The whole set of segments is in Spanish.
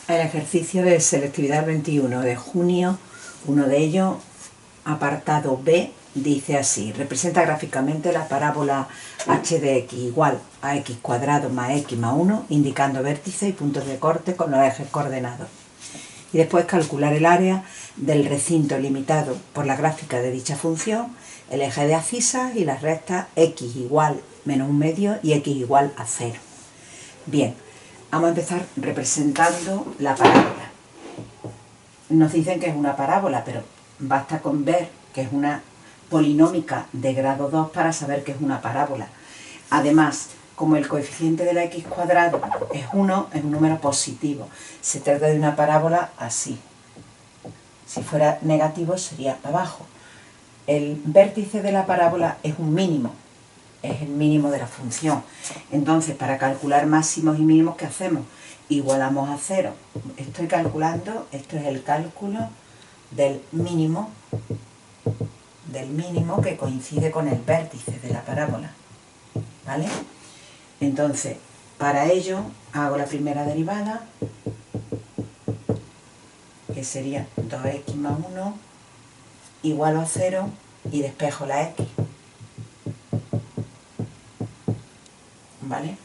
El ejercicio de selectividad 21 de junio, uno de ellos, apartado B, dice así: representa gráficamente la parábola h de x igual a x cuadrado más x más 1, indicando vértices y puntos de corte con los ejes coordenados. Y después calcular el área del recinto limitado por la gráfica de dicha función, el eje de abscisas y las rectas x igual menos un medio y x igual a 0. Bien, vamos a empezar representando la parábola. Nos dicen que es una parábola, pero basta con ver que es una polinómica de grado 2 para saber que es una parábola. Además, como el coeficiente de la x cuadrado es 1, es un número positivo. Se trata de una parábola así. Si fuera negativo sería abajo. El vértice de la parábola es un mínimo, es el mínimo de la función. Entonces, para calcular máximos y mínimos, ¿qué hacemos? Igualamos a 0. Estoy calculando, esto es el cálculo del mínimo que coincide con el vértice de la parábola, ¿vale? Entonces, para ello hago la primera derivada, que sería 2x más 1 igual a 0, y despejo la x, ¿vale?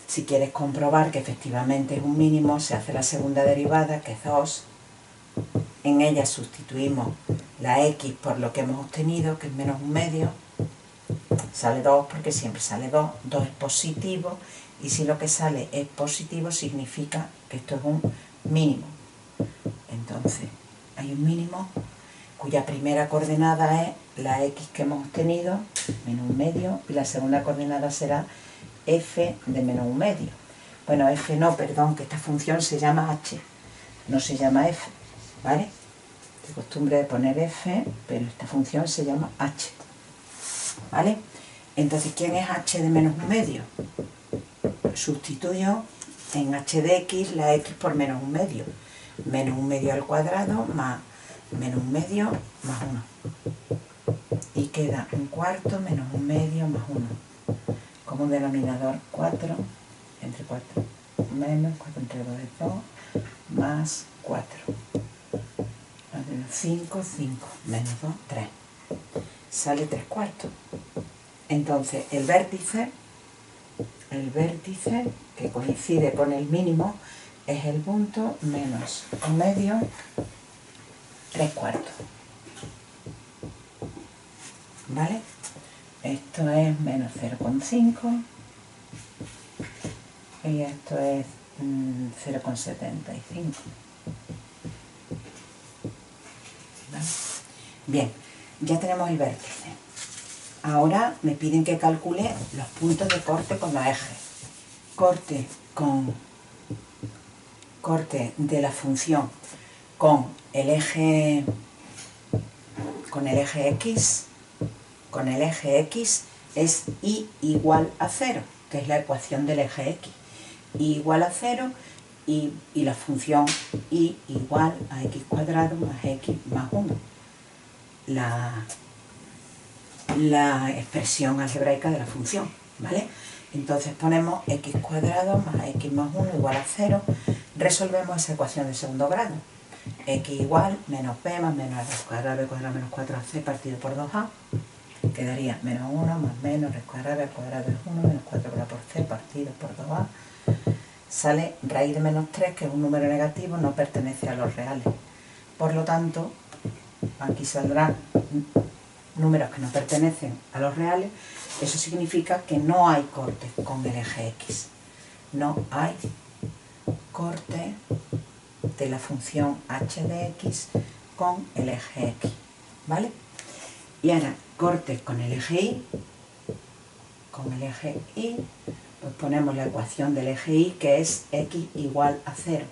Si quieres comprobar que efectivamente es un mínimo, se hace la segunda derivada, que es 2. En ella sustituimos la x por lo que hemos obtenido, que es menos un medio. Sale 2 porque siempre sale 2. 2 es positivo, y si lo que sale es positivo significa que esto es un mínimo. Entonces, hay un mínimo cuya primera coordenada es la x que hemos obtenido, menos un medio, y la segunda coordenada será f de menos un medio. Bueno, f no, perdón, que esta función se llama h, no se llama f, ¿vale? De costumbre de poner f, pero esta función se llama h, ¿vale? Entonces, ¿quién es h de menos un medio? Sustituyo en h de x la x por menos un medio. Menos un medio al cuadrado más menos un medio más 1. Y queda un cuarto menos un medio más 1. Como un denominador 4 entre 4 menos 4 entre 2 es 2 más 4. 5, 5 menos 2, 3. Sale 3 cuartos. Entonces el vértice que coincide con el mínimo es el punto menos un medio 3 cuartos. ¿Vale? Esto es menos 0,5 y esto es 0,75. ¿Vale? Bien, ya tenemos el vértice. Ahora me piden que calcule los puntos de corte con los ejes. Corte de la función con el eje x. Con el eje x es y igual a 0, que es la ecuación del eje x. Y igual a 0 y la función y igual a x cuadrado más x más 1. La expresión algebraica de la función, ¿vale? Entonces ponemos x cuadrado más x más 1 igual a 0. Resolvemos esa ecuación de segundo grado. X igual menos b más menos r cuadrado menos 4ac partido por 2a. Quedaría menos 1 más menos r cuadrado es 1 menos 4 por c partido por 2a. Sale raíz de menos 3, que es un número negativo, no pertenece a los reales. Por lo tanto, aquí saldrán números que no pertenecen a los reales. Eso significa que no hay corte con el eje x. No hay corte de la función h de x con el eje x, ¿vale? Y ahora, corte con el eje y. Pues ponemos la ecuación del eje y, que es x igual a 0.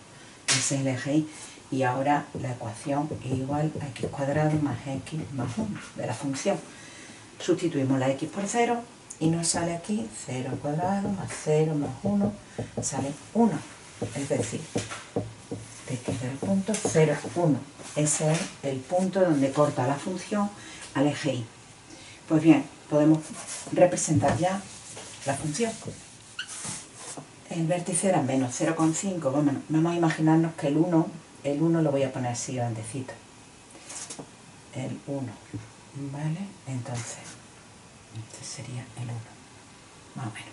Ese es el eje y. Y ahora la ecuación igual a x cuadrado más x más 1 de la función. Sustituimos la x por 0 y nos sale aquí 0 al cuadrado más 0 más 1, sale 1. Es decir, x del punto 0, 1. Ese es el punto donde corta la función al eje y. Pues bien, podemos representar ya la función. el vértice era menos 0,5, vamos a imaginarnos que el 1 lo voy a poner así grandecito. El 1, ¿vale? Entonces, este sería el 1, más o menos.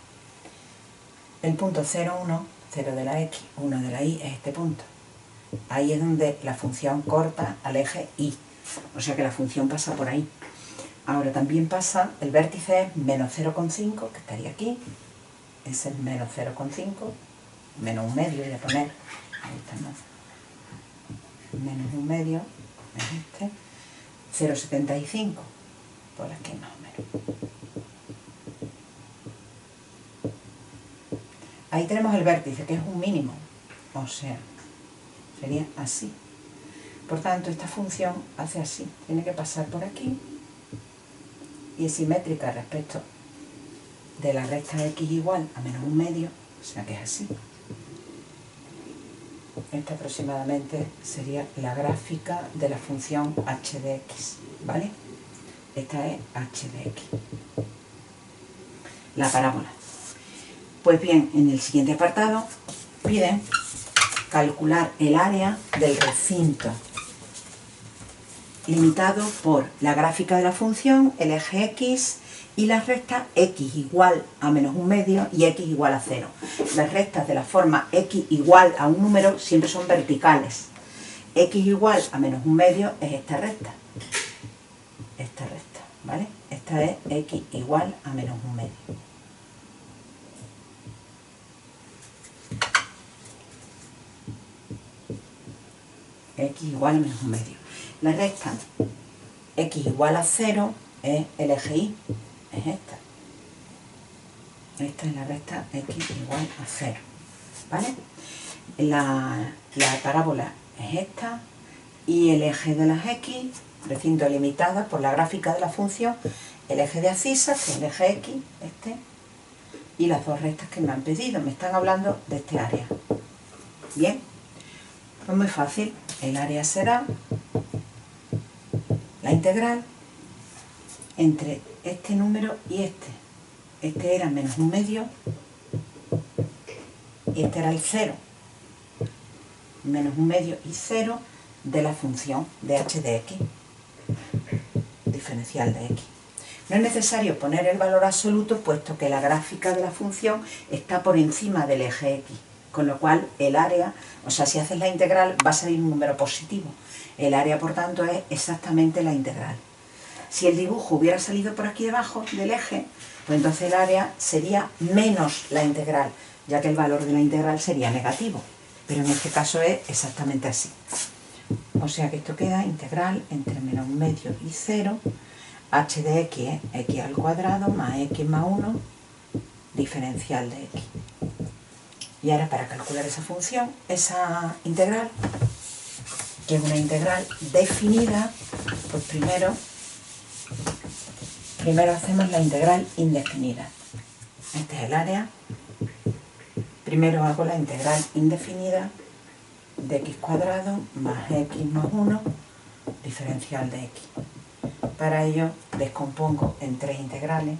El punto 0, 1, 0 de la x, 1 de la y es este punto. Ahí es donde la función corta al eje y, o sea que la función pasa por ahí. Ahora también pasa, el vértice es menos 0,5, que estaría aquí, es el menos 0,5, menos un medio voy a poner, ahí está, ¿no? Menos un medio, es este, 0,75, por aquí más o menos. Ahí tenemos el vértice, que es un mínimo, o sea, sería así. Por tanto, esta función hace así, tiene que pasar por aquí y es simétrica respecto de la recta x igual a menos un medio, o sea que es así. Esta aproximadamente sería la gráfica de la función h de x, ¿vale? Esta es h de x, la parábola. Pues bien, en el siguiente apartado piden calcular el área del recinto limitado por la gráfica de la función, el eje x y las rectas x igual a menos un medio y x igual a 0. Las rectas de la forma x igual a un número siempre son verticales. X igual a menos un medio es esta recta, ¿vale? Esta es x igual a menos un medio. X igual a menos un medio. La recta x igual a 0 es el eje y, es esta. Esta es la recta x igual a 0, ¿vale? La parábola es esta y el eje de las x, recinto limitada por la gráfica de la función, el eje de abscisas, que es el eje x, este, y las dos rectas que me han pedido. Me están hablando de este área. Bien, pues muy fácil. El área será la integral entre este número y este. Este era menos un medio y este era el 0. Menos un medio y 0 de la función de h de x, diferencial de x. No es necesario poner el valor absoluto puesto que la gráfica de la función está por encima del eje x, con lo cual el área, o sea, si haces la integral va a salir un número positivo. El área, por tanto, es exactamente la integral. Si el dibujo hubiera salido por aquí debajo del eje, pues entonces el área sería menos la integral, ya que el valor de la integral sería negativo. Pero en este caso es exactamente así. O sea que esto queda integral entre menos un medio y 0, h de x es x al cuadrado más x más 1, diferencial de x. Y ahora para calcular esa función, esa integral, que es una integral definida, pues primero hacemos la integral indefinida. Este es el área. Primero hago la integral indefinida de x cuadrado más x más 1, diferencial de x. Para ello descompongo en tres integrales.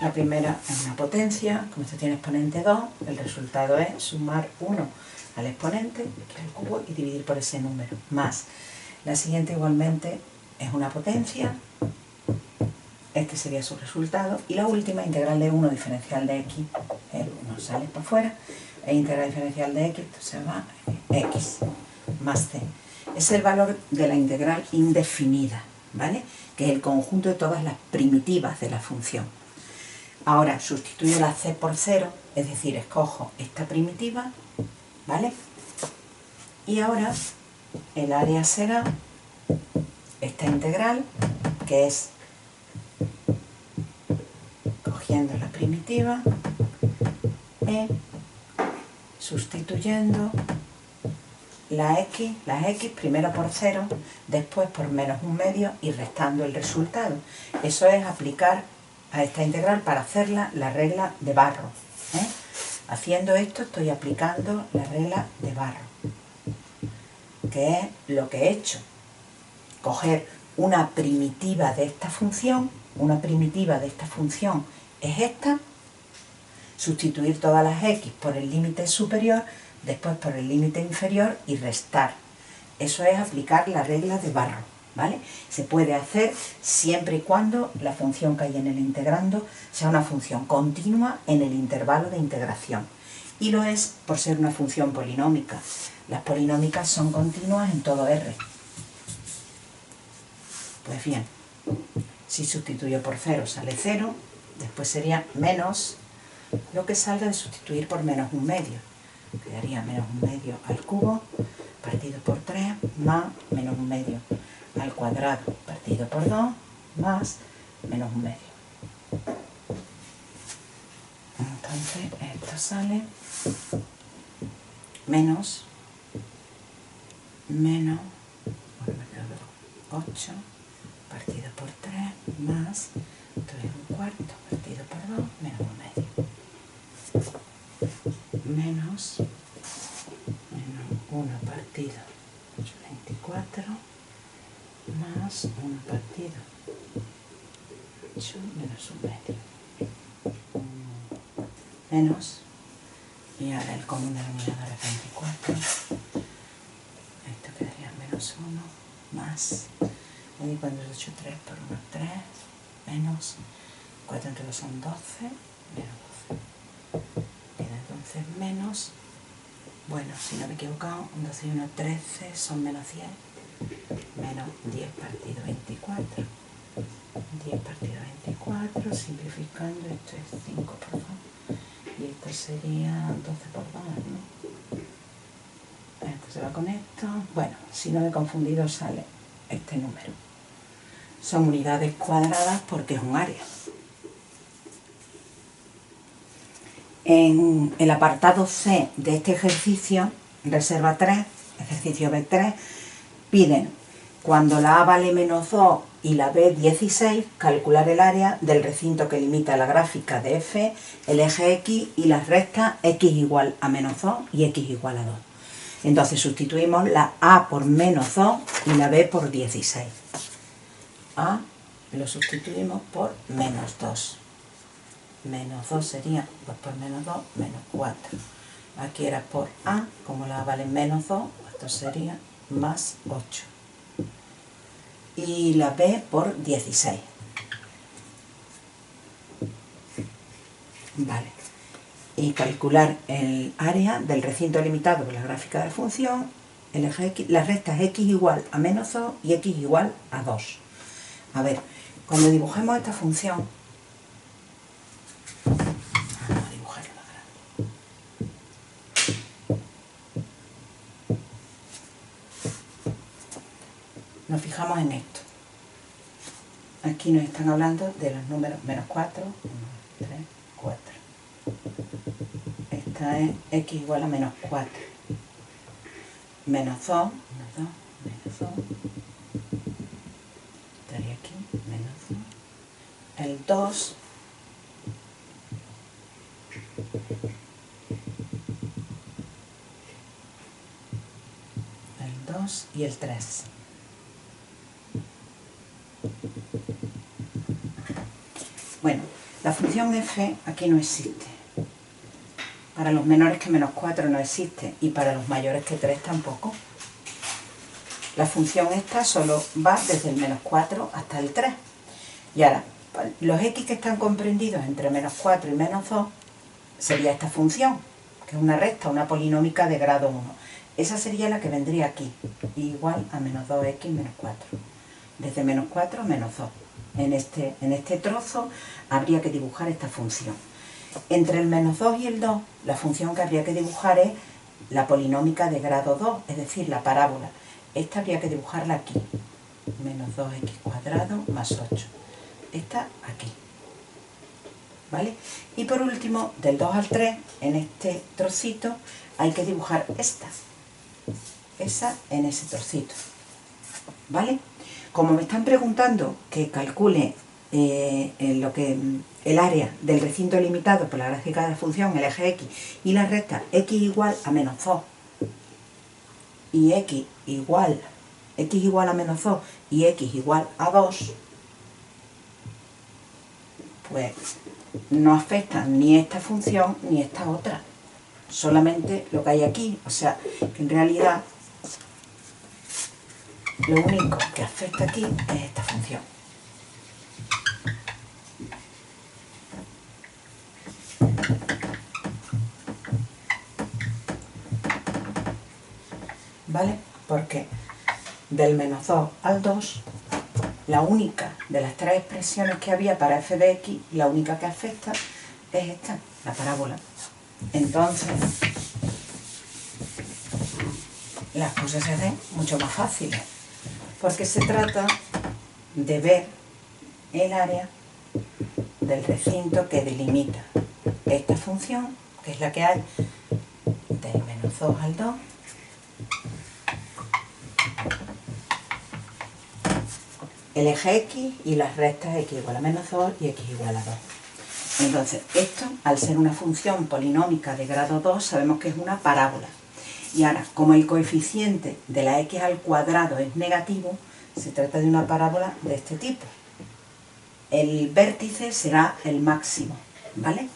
La primera es una potencia, como esto tiene exponente 2, el resultado es sumar 1 al exponente, que es el cubo, y dividir por ese número, más. La siguiente igualmente es una potencia, este sería su resultado, y la última, integral de 1 diferencial de x, el 1 sale para afuera, e integral diferencial de x, esto se va x más c. Es el valor de la integral indefinida, ¿vale? Que es el conjunto de todas las primitivas de la función. Ahora sustituyo la c por 0, es decir, escojo esta primitiva, ¿vale? Y ahora el área será esta integral, que es cogiendo la primitiva y sustituyendo las x primero por 0, después por menos un medio y restando el resultado. Eso es aplicar a esta integral para hacerla la regla de Barro, ¿eh? Haciendo esto estoy aplicando la regla de Barro, que es lo que he hecho. Coger una primitiva de esta función es esta, sustituir todas las x por el límite superior, después por el límite inferior y restar. Eso es aplicar la regla de Barrow, ¿vale? Se puede hacer siempre y cuando la función que hay en el integrando sea una función continua en el intervalo de integración. Y lo es por ser una función polinómica. Las polinómicas son continuas en todo R. Pues bien, si sustituyo por 0 sale 0, después sería menos lo que salga de sustituir por menos 1/2. Quedaría menos 1/2 al cubo partido por 3 más menos 1/2 al cuadrado partido por 2 más menos 1/2. Entonces esto sale menos 8 partido por 3 más 3/4 partido por 2 menos 1/2. Menos 1 partido 24 más 1 partido 8 menos 1/2. Menos, y ahora el común denominador es 24. Esto quedaría menos 1 más, y cuando es 8, 3 por 1, 3, menos 4 entre 2 son 12, menos 12. Queda entonces menos, bueno, si no me he equivocado, 12 y 1, 13, son menos 10, menos 10 partido 24. 10 partido 24, simplificando, esto es 5 por 2, y esto sería 12 por 2, ¿no? Esto se va con esto. Bueno, si no me he confundido sale este número. Son unidades cuadradas porque es un área. En el apartado C de este ejercicio, reserva 3, ejercicio B3, piden, cuando la A vale menos 2 y la B 16, calcular el área del recinto que limita la gráfica de F, el eje X y las rectas X igual a menos 2 y X igual a 2. Entonces sustituimos la A por menos 2 y la B por 16. A lo sustituimos por menos 2. Menos 2 sería, pues por menos 2, menos 4. Aquí era por A, como la A vale menos 2, esto sería más 8. Y la B por 16. Vale. Y calcular el área del recinto limitado por la gráfica de la función, el eje X, las rectas X igual a menos 2 y X igual a 2. A ver, cuando dibujemos esta función, vamos a dibujarla más grande. Nos fijamos en esto. Aquí nos están hablando de los números menos 4, 1, 3, 4. Esta es X igual a menos 4. Menos 2, menos 2, menos 2. Estaría aquí, menos 2. El 2. El 2 y el 3. Bueno, la función f aquí no existe. Para los menores que menos 4 no existe y para los mayores que 3 tampoco. La función esta solo va desde el menos 4 hasta el 3. Y ahora, los x que están comprendidos entre menos 4 y menos 2 sería esta función, que es una recta, una polinómica de grado 1. Esa sería la que vendría aquí, igual a menos 2x menos 4. Desde menos 4 a menos 2. En este trozo habría que dibujar esta función. Entre el menos 2 y el 2, la función que habría que dibujar es la polinómica de grado 2, es decir, la parábola. Esta habría que dibujarla aquí. Menos 2x cuadrado más 8. Esta aquí. ¿Vale? Y por último, del 2 al 3, en este trocito, hay que dibujar esta. Esa en ese trocito. ¿Vale? Como me están preguntando que calcule el área del recinto limitado por la gráfica de la función, el eje X, y la recta X igual a menos 2 y X igual x igual a menos 2 y x igual a 2, pues no afectan ni esta función ni esta otra, solamente lo que hay aquí. O sea, que en realidad lo único que afecta aquí es esta función. ¿Vale? Porque del menos 2 al 2, la única de las tres expresiones que había para f de x, la única que afecta es esta, la parábola. Entonces, las cosas se hacen mucho más fáciles, porque se trata de ver el área del recinto que delimita esta función, que es la que hay del menos 2 al 2, el eje x y las rectas x igual a menos 2 y x igual a 2. Entonces, esto, al ser una función polinómica de grado 2, sabemos que es una parábola. Y ahora, como el coeficiente de la x al cuadrado es negativo, se trata de una parábola de este tipo. El vértice será el máximo, ¿vale?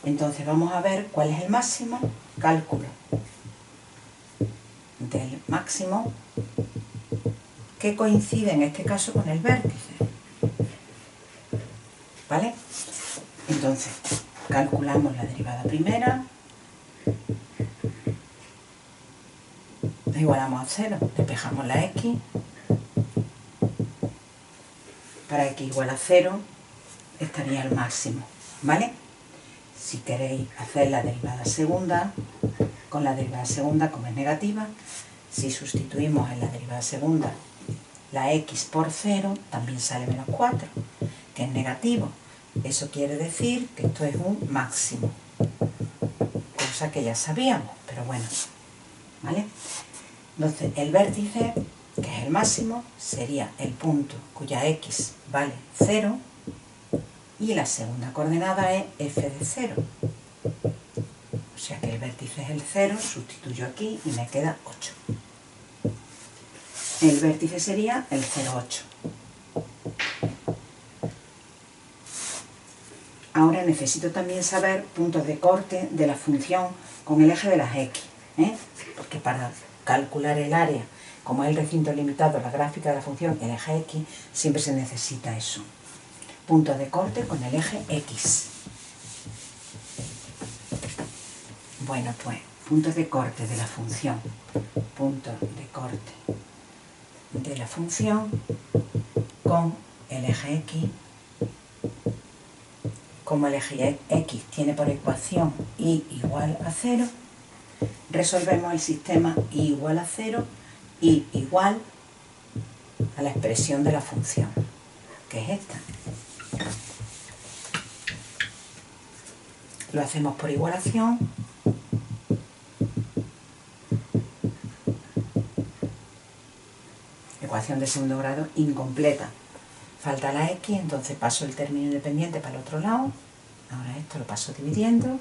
Entonces vamos a ver cuál es el máximo. Cálculo del máximo, que coincide en este caso con el vértice, ¿vale? Entonces, calculamos la derivada primera, la igualamos a 0, despejamos la x, para x igual a 0 estaría el máximo, ¿vale? Si queréis hacer la derivada segunda, con la derivada segunda, como es negativa, si sustituimos en la derivada segunda la x por 0, también sale menos 4, que es negativo. Eso quiere decir que esto es un máximo, cosa que ya sabíamos, pero bueno, ¿vale? Entonces, el vértice, que es el máximo, sería el punto cuya x vale 0, y la segunda coordenada es f de 0. O sea que el vértice es el 0, sustituyo aquí y me queda 8. El vértice sería el 0,8. Ahora necesito también saber puntos de corte de la función con el eje de las x, porque para calcular el área, como es el recinto limitado, la gráfica de la función, el eje x, siempre se necesita eso. Puntos de corte con el eje x. Bueno, pues, puntos de corte de la función. Puntos de corte de la función con el eje x. Como el eje x tiene por ecuación y igual a 0, resolvemos el sistema y igual a 0 y igual a la expresión de la función, que es esta. Lo hacemos por igualación. Ecuación de segundo grado incompleta. Falta la x, entonces paso el término independiente para el otro lado. Ahora esto lo paso dividiendo.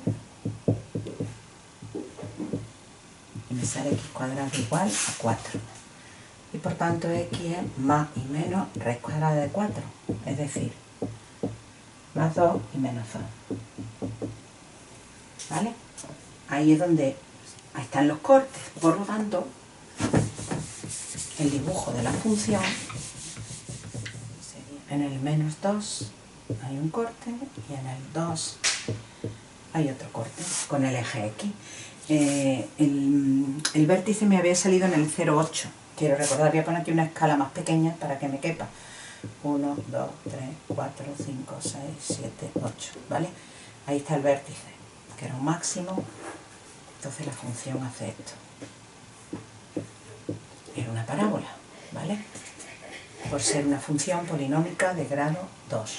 Y me sale x cuadrado igual a 4. Y por tanto x es más y menos raíz cuadrada de 4. Es decir, más 2 y menos 2. ¿Vale? Ahí es donde están los cortes. Por lo tanto, el dibujo de la función sería en el menos 2 hay un corte y en el 2 hay otro corte con el eje x. El vértice me había salido en el 0,8. Quiero recordar, voy a poner aquí una escala más pequeña para que me quepa. 1, 2, 3, 4, 5, 6, 7, 8, ¿vale? Ahí está el vértice, que era un máximo, entonces la función hace esto. Era una parábola, ¿vale? Por ser una función polinómica de grado 2.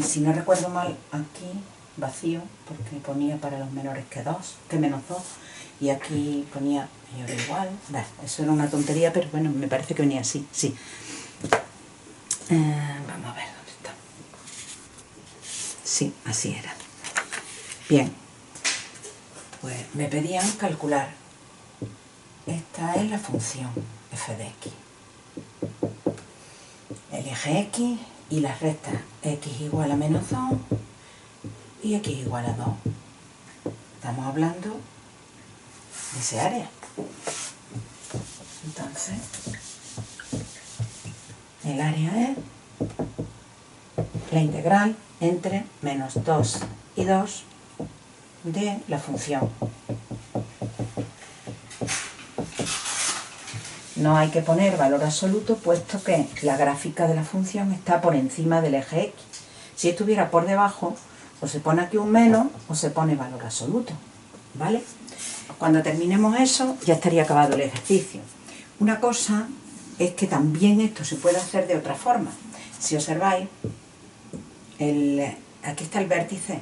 Si no recuerdo mal, aquí vacío, porque ponía para los menores que menos 2, y aquí ponía mayor o igual. Eso era una tontería, pero bueno, me parece que venía así, sí. Vamos a ver dónde está. Sí, así era. Bien, pues me pedían calcular esta es la función f de x. El eje x y las rectas x igual a menos 2 y x igual a 2. Estamos hablando de ese área. Entonces, el área es la integral entre menos 2 y 2 de la función. No hay que poner valor absoluto, puesto que la gráfica de la función está por encima del eje x. Si estuviera por debajo, o se pone aquí un menos o se pone valor absoluto, ¿vale? Cuando terminemos eso, ya estaría acabado el ejercicio. Una cosa es que también esto se puede hacer de otra forma. Si observáis, aquí está el vértice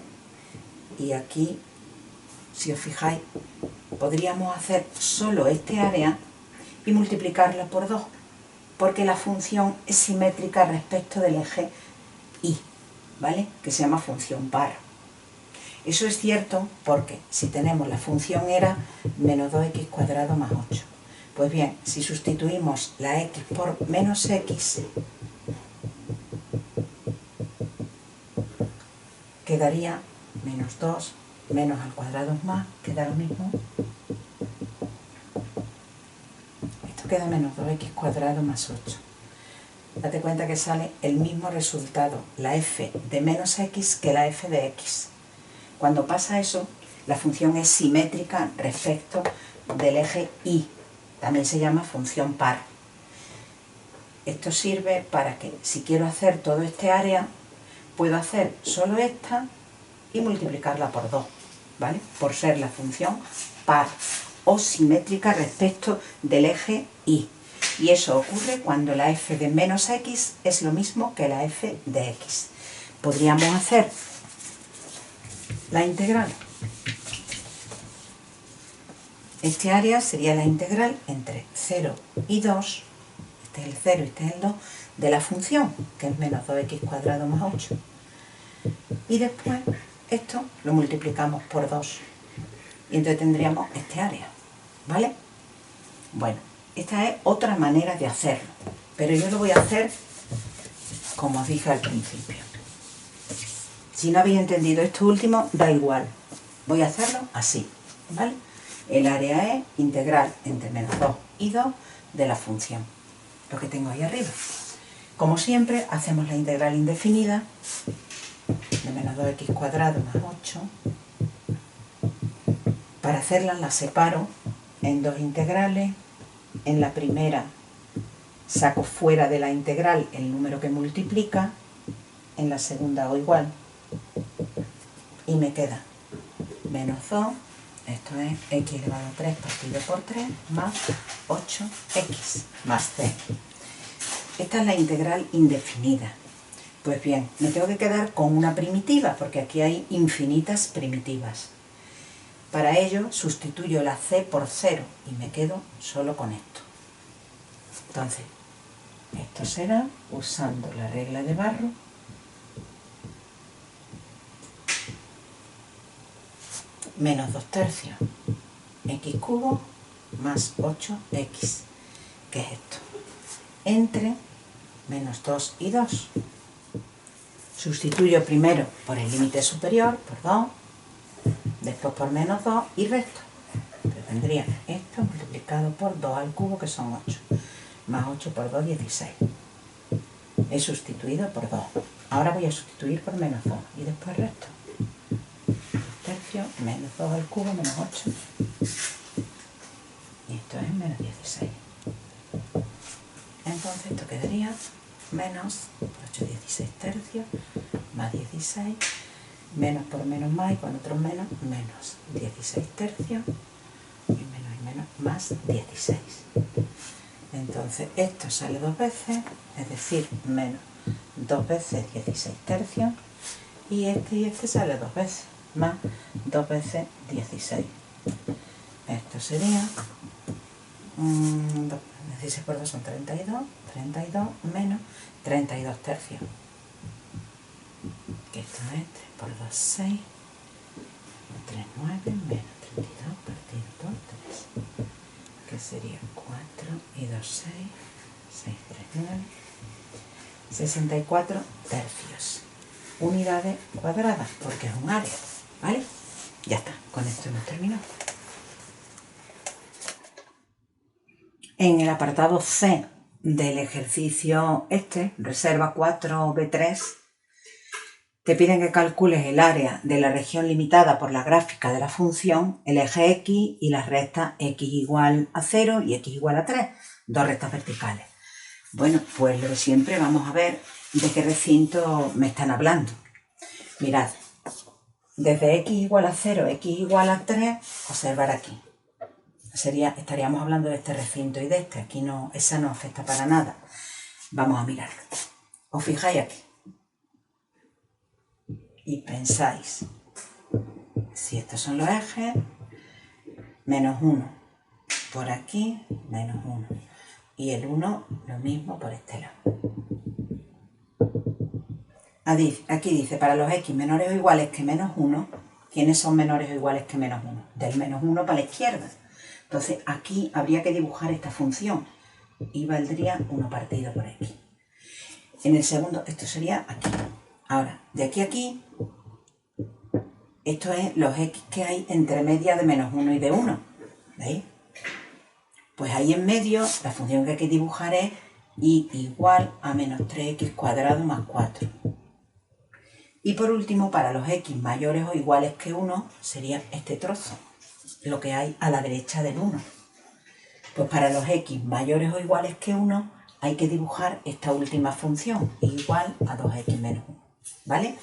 y aquí, si os fijáis, podríamos hacer solo este área y multiplicarla por 2, porque la función es simétrica respecto del eje y, ¿vale? Que se llama función par. Eso es cierto porque si tenemos la función era menos 2x cuadrado más 8. Pues bien, si sustituimos la x por menos x, quedaría menos 2 menos al cuadrado más, queda lo mismo. Esto queda menos 2x cuadrado más 8. Date cuenta que sale el mismo resultado, la f de menos x que la f de x. Cuando pasa eso, la función es simétrica respecto del eje y. También se llama función par. Esto sirve para que, si quiero hacer todo este área, puedo hacer solo esta y multiplicarla por 2, ¿vale? Por ser la función par o simétrica respecto del eje y. Y eso ocurre cuando la f de menos x es lo mismo que la f de x. Podríamos hacer la integral. Este área sería la integral entre 0 y 2, este es el 0 y este es el 2, de la función, que es menos 2x cuadrado más 8. Y después esto lo multiplicamos por 2. Y entonces tendríamos este área, ¿vale? Bueno, esta es otra manera de hacerlo, pero yo lo voy a hacer como os dije al principio. Si no habéis entendido esto último, da igual. Voy a hacerlo así, ¿vale? El área es integral entre menos 2 y 2 de la función, lo que tengo ahí arriba. Como siempre, hacemos la integral indefinida de menos 2x cuadrado más 8. Para hacerla la separo en dos integrales. En la primera saco fuera de la integral el número que multiplica, en la segunda hago igual y me queda menos 2, esto es x elevado a 3 partido por 3 más 8x más c. Esta es la integral indefinida. Pues bien, me tengo que quedar con una primitiva porque aquí hay infinitas primitivas. Para ello sustituyo la c por 0 y me quedo solo con esto. Entonces, esto será, usando la regla de Barrow, menos 2 tercios x cubo más 8x, que es esto, entre menos 2 y 2. Sustituyo primero por el límite superior, por 2, después por menos 2 y resto. Entonces tendría esto multiplicado por 2 al cubo, que son 8, más 8 por 2, 16. He sustituido por 2. Ahora voy a sustituir por menos 2 y después resto. Tercio menos 2 al cubo menos 8. Y esto es menos 16. Entonces esto quedaría menos 8, 16 tercios más 16. Menos por menos más, y con otros menos, menos 16 tercios, y menos, más 16. Entonces esto sale dos veces, es decir, menos 2 veces 16 tercios, y este sale dos veces, más 2 veces 16. Esto sería 16 por 2 son 32, 32 menos 32 tercios. Que esto es 3 por 2, 6, 3, 9, menos 32 partido por 3. que sería 4 y 2, 6, 6, 3, 9, 64 tercios. Unidades cuadradas, porque es un área, ¿vale? Ya está, con esto hemos terminado. En el apartado C del ejercicio reserva 4B3, te piden que calcules el área de la región limitada por la gráfica de la función, el eje X y las rectas X igual a 0 y X igual a 3, dos rectas verticales. Bueno, pues lo de siempre, vamos a ver de qué recinto me están hablando. Mirad, desde X igual a 0, X igual a 3, observar aquí. Estaríamos hablando de este recinto y de este. Aquí no, esa no afecta para nada. Vamos a mirarlo. Os fijáis aquí. Y pensáis, si estos son los ejes, menos 1 por aquí, menos 1. Y el 1 lo mismo por este lado. Aquí dice, para los X menores o iguales que menos 1, ¿quiénes son menores o iguales que menos 1? Del menos 1 para la izquierda. Entonces aquí habría que dibujar esta función y valdría 1 partido por X. En el segundo, esto sería aquí. Ahora, de aquí a aquí, esto es los X que hay entre media de menos 1 y de 1. ¿Veis? Pues ahí en medio, la función que hay que dibujar es y igual a menos 3x cuadrado más 4. Y por último, para los X mayores o iguales que 1, sería este trozo, lo que hay a la derecha del 1. Pues para los X mayores o iguales que 1, hay que dibujar esta última función, igual a 2x menos 1, ¿vale?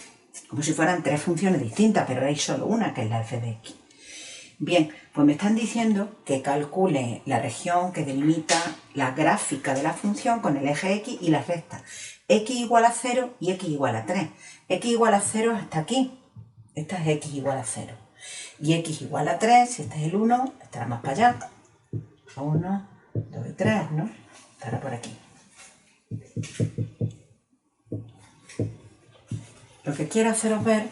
Como si fueran tres funciones distintas, pero hay solo una, que es la f de x. Bien, pues me están diciendo que calcule la región que delimita la gráfica de la función con el eje x y las rectas x igual a 0 y x igual a 3. X igual a 0 hasta aquí. Esta es x igual a 0. Y x igual a 3, si este es el 1, estará más para allá. 1, 2 y 3, ¿no? Estará por aquí. Lo que quiero haceros ver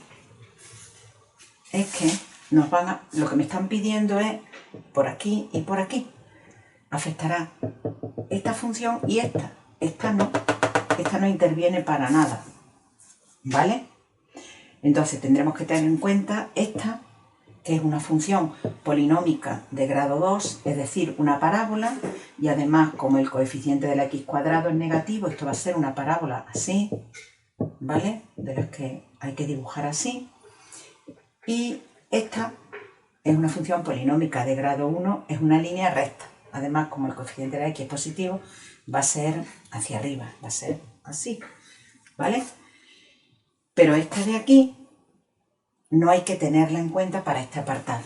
es que lo que me están pidiendo es por aquí y por aquí. Afectará esta función y esta. Esta no interviene para nada. ¿Vale? Entonces tendremos que tener en cuenta esta, que es una función polinómica de grado 2, es decir, una parábola, y además como el coeficiente de la x cuadrado es negativo, esto va a ser una parábola así, ¿vale? De las que hay que dibujar así. Y esta es una función polinómica de grado 1, es una línea recta. Además, como el coeficiente de la x es positivo, va a ser hacia arriba, va a ser así, ¿vale? Pero esta de aquí no hay que tenerla en cuenta para este apartado,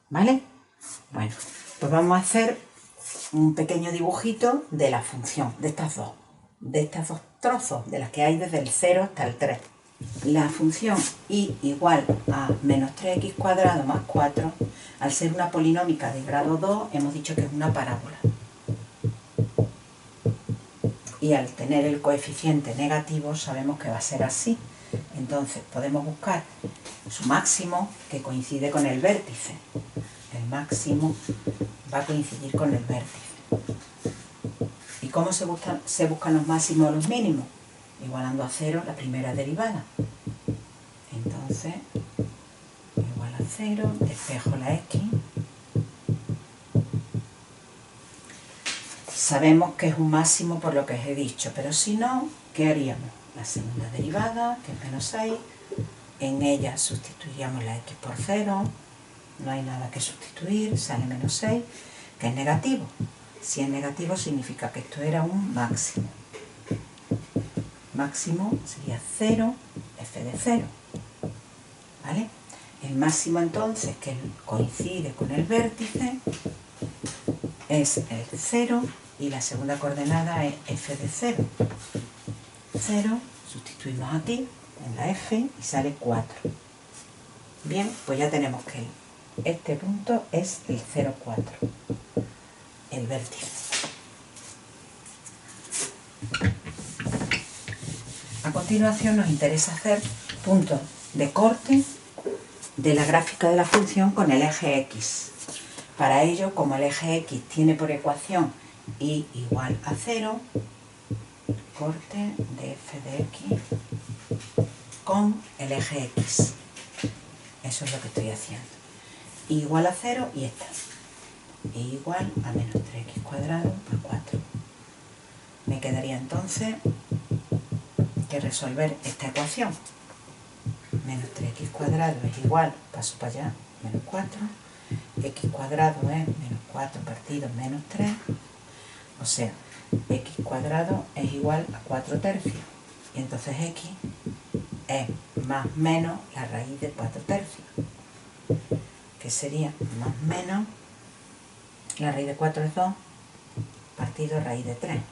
¿vale? Bueno, pues vamos a hacer un pequeño dibujito de la función, de estos dos trozos, de las que hay desde el 0 hasta el 3. La función y igual a menos 3x cuadrado más 4, al ser una polinómica de grado 2, hemos dicho que es una parábola. Y al tener el coeficiente negativo, sabemos que va a ser así. Entonces podemos buscar su máximo, que coincide con el vértice. El máximo va a coincidir con el vértice. ¿Y cómo se buscan los máximos o los mínimos? Igualando a 0 la primera derivada. Entonces, igual a 0, despejo la x. Sabemos que es un máximo por lo que os he dicho, pero si no, ¿qué haríamos? La segunda derivada, que es menos 6, en ella sustituiríamos la x por 0, no hay nada que sustituir, sale menos 6, que es negativo. Si es negativo significa que esto era un máximo. Máximo sería 0, f de 0, ¿vale? El máximo entonces, que coincide con el vértice, es el 0 y la segunda coordenada es f de 0. 0, sustituimos aquí en la f y sale 4. Bien, pues ya tenemos que este punto es el 0, 4, el vértice. A continuación nos interesa hacer puntos de corte de la gráfica de la función con el eje x. Para ello, como el eje X tiene por ecuación y igual a 0, corte de f de x con el eje X. Eso es lo que estoy haciendo. Y igual a 0 y esta. Y igual a menos 3x cuadrado por 4. Me quedaría entonces que resolver esta ecuación. Menos 3x cuadrado es igual, paso para allá, menos 4. X cuadrado es menos 4 partido menos 3. O sea, x cuadrado es igual a 4 tercios. Y entonces x es más menos la raíz de 4 tercios. Que sería más menos, la raíz de 4 es 2, partido raíz de 3.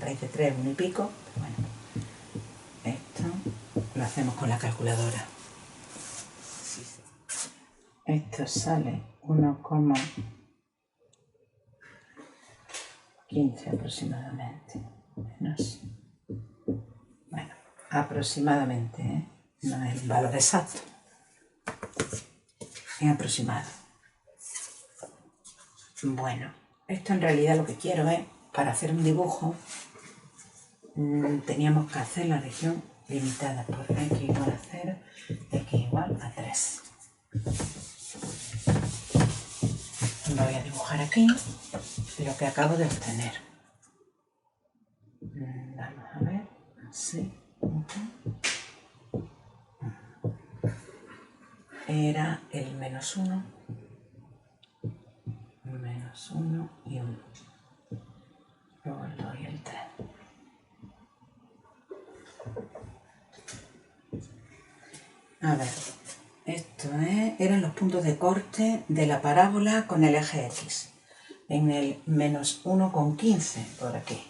Raíz de 3 es 1 y pico, pero bueno, esto lo hacemos con la calculadora. Esto sale 1,15 aproximadamente. Menos. Bueno, aproximadamente, ¿eh? No es el valor exacto. Es aproximado. Bueno, esto en realidad lo que quiero es, para hacer un dibujo, teníamos que hacer la región limitada por x igual a 0, x igual a 3. Voy a dibujar aquí lo que acabo de obtener. Vamos a ver, así. Era el menos 1 y 1. Luego el 2 y el 3. A ver, eran los puntos de corte de la parábola con el eje X. En el menos 1,15 por aquí,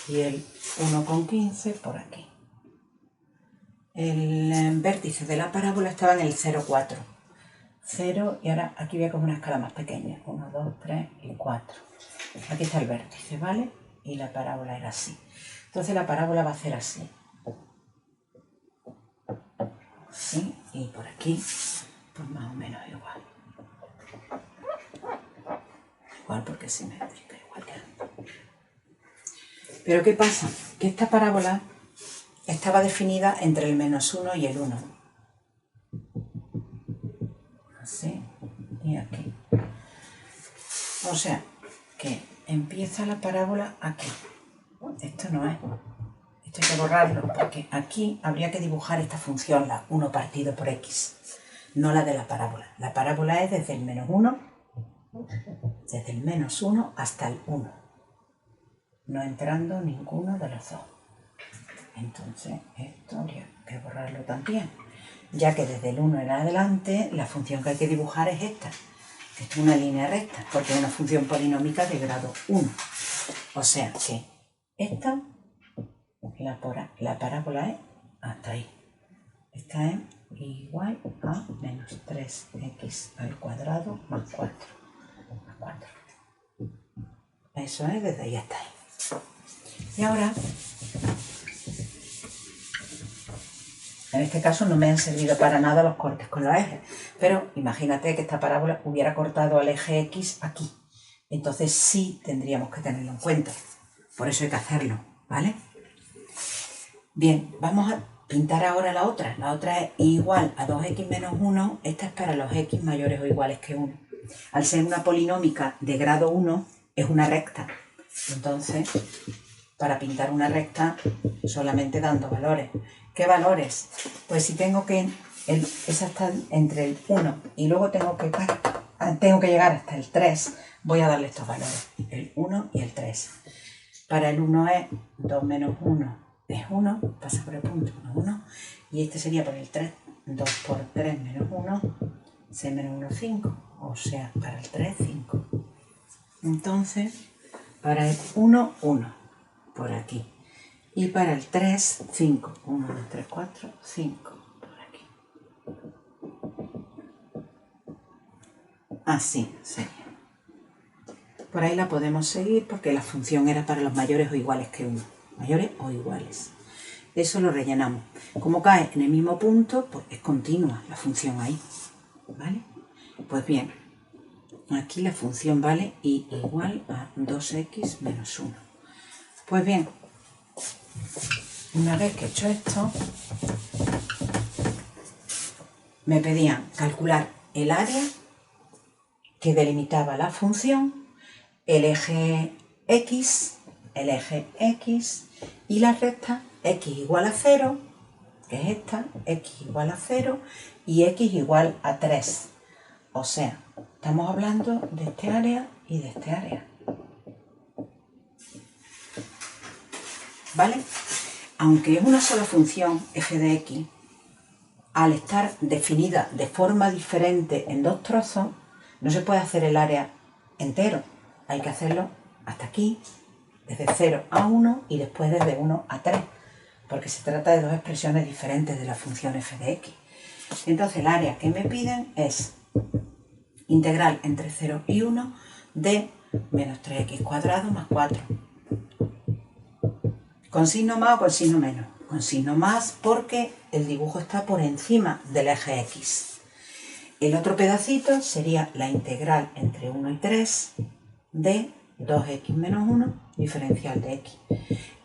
y el 1,15 por aquí. El vértice de la parábola estaba en el 0,4. 0, y ahora aquí voy a coger una escala más pequeña. 1, 2, 3 y 4. Aquí está el vértice, ¿vale? Y la parábola era así. Entonces la parábola va a ser así. ¿Sí? Y por aquí, pues más o menos igual. Igual porque es simétrica, igual que antes. Pero ¿qué pasa? Que esta parábola estaba definida entre el menos 1 y el 1. Así, y aquí. O sea, que empieza la parábola aquí. Esto no es. Esto hay que borrarlo, porque aquí habría que dibujar esta función, la 1 partido por x, no la de la parábola. La parábola es desde el menos 1, hasta el 1, no entrando ninguno de los dos. Entonces, esto habría que borrarlo también, ya que desde el 1 en adelante la función que hay que dibujar es esta. Esto es una línea recta, porque es una función polinómica de grado 1. O sea que esta, la parábola es hasta ahí. Esta es igual a menos 3x al cuadrado más 4. Más 4. Eso es desde ahí hasta ahí. Y ahora, en este caso no me han servido para nada los cortes con los ejes, pero imagínate que esta parábola hubiera cortado al eje X aquí. Entonces sí tendríamos que tenerlo en cuenta. Por eso hay que hacerlo, ¿vale? Bien, vamos a pintar ahora la otra. La otra es igual a 2x menos 1. Esta es para los x mayores o iguales que 1. Al ser una polinómica de grado 1, es una recta. Entonces, para pintar una recta, solamente dando valores. ¿Qué valores? Pues si tengo que... esa está entre el 1 y luego tengo que llegar hasta el 3, voy a darle estos valores. El 1 y el 3. Para el 1 es 2 menos 1 es 1, pasa por el punto 1, y este sería para el 3, 2 por 3 menos 1, 6 menos 1, 5, o sea, para el 3, 5. Entonces, para el 1, 1, por aquí, y para el 3, 5, 1, 2, 3, 4, 5, por aquí. Así sería. Por ahí la podemos seguir porque la función era para los mayores o iguales que 1. Mayores o iguales. Eso lo rellenamos. Como cae en el mismo punto, pues es continua la función ahí. ¿Vale? Pues bien, aquí la función vale y igual a 2x menos 1. Pues bien, una vez que he hecho esto, me pedían calcular el área que delimitaba la función, el eje X y la recta X igual a 0, que es esta, X igual a 0 y X igual a 3. O sea, estamos hablando de este área y de este área. ¿Vale? Aunque es una sola función, f de x, al estar definida de forma diferente en dos trozos, no se puede hacer el área entero. Hay que hacerlo hasta aquí, desde 0 a 1 y después desde 1 a 3, porque se trata de dos expresiones diferentes de la función f de x. Entonces el área que me piden es integral entre 0 y 1 de menos 3x cuadrado más 4. ¿Con signo más o con signo menos? Con signo más porque el dibujo está por encima del eje X. El otro pedacito sería la integral entre 1 y 3 de 2x menos 1 diferencial de x.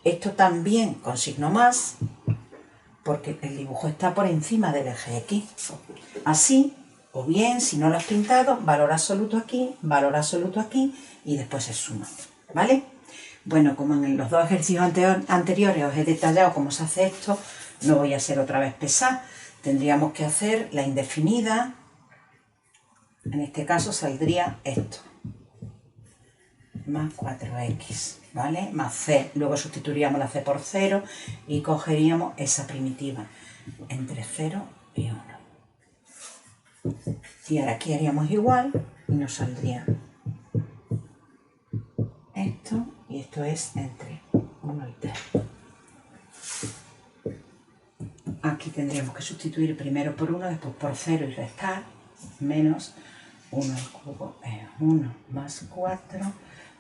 Esto también con signo más porque el dibujo está por encima del eje X. Así, o bien, si no lo has pintado, valor absoluto aquí y después se suma. ¿Vale? Bueno, como en los dos ejercicios anteriores os he detallado cómo se hace esto, no voy a ser otra vez pesada. Tendríamos que hacer la indefinida. En este caso saldría esto. Más 4x, ¿vale? Más c. Luego sustituiríamos la c por 0 y cogeríamos esa primitiva entre 0 y 1. Y ahora aquí haríamos igual y nos saldría esto, y esto es entre 1 y 3. Aquí tendríamos que sustituir primero por 1, después por 0 y restar, menos 1 al cubo es 1 más 4,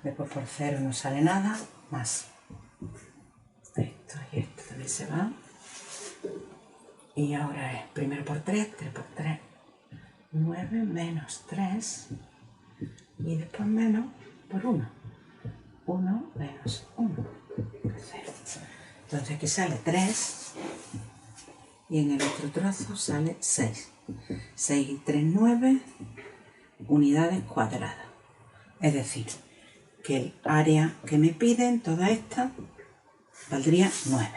después por 0 no sale nada, más esto y esto también se va. Y ahora es primero por 3, 3 por 3, 9 menos 3 y después menos por 1, 1 menos 1, 0. Entonces aquí sale 3 y en el otro trozo sale 6. 6 y 3, 9 unidades cuadradas. Es decir, que el área que me piden, toda esta, valdría 9.